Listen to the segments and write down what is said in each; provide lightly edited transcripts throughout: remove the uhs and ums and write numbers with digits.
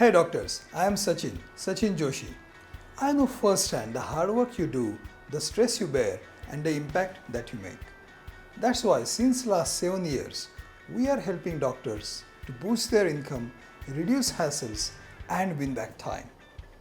Hey doctors, I am Sachin Joshi. I know firsthand the hard work you do, the stress you bear, and the impact that you make. That's why since last 7 years, we are helping doctors to boost their income, reduce hassles, and win back time.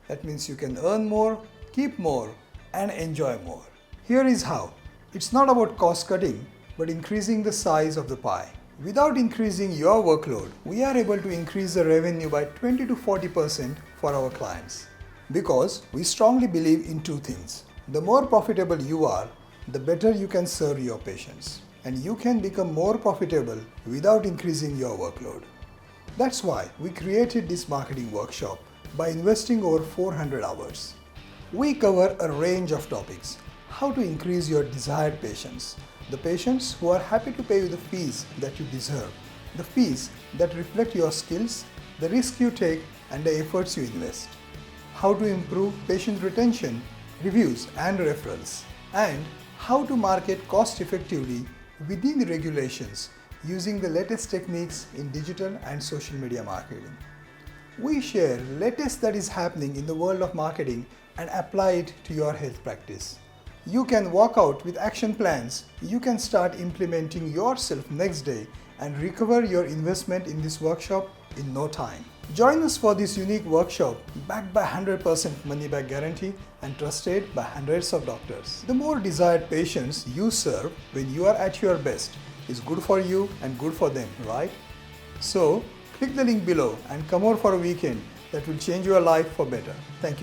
That means you can earn more, keep more, and enjoy more. Here is how. It's not about cost cutting, but increasing the size of the pie. Without increasing your workload, we are able to increase the revenue by 20 to 40% for our clients. Because we strongly believe in two things. The more profitable you are, the better you can serve your patients. And you can become more profitable without increasing your workload. That's why we created this marketing workshop by investing over 400 hours. We cover a range of topics. How to increase your desired patients. The patients who are happy to pay you the fees that you deserve. The fees that reflect your skills, the risk you take, and the efforts you invest. How to improve patient retention, reviews, and referrals. And how to market cost effectively within the regulations using the latest techniques in digital and social media marketing. We share latest that is happening in the world of marketing and apply it to your health practice. You can walk out with action plans you can start implementing yourself next day and recover your investment in this workshop in no time. Join us for this unique workshop backed by 100% money back guarantee and trusted by hundreds of doctors. The more desired patients you serve when you are at your best is good for you and good for them, right? So, click the link below and come over for a weekend that will change your life for better. Thank you.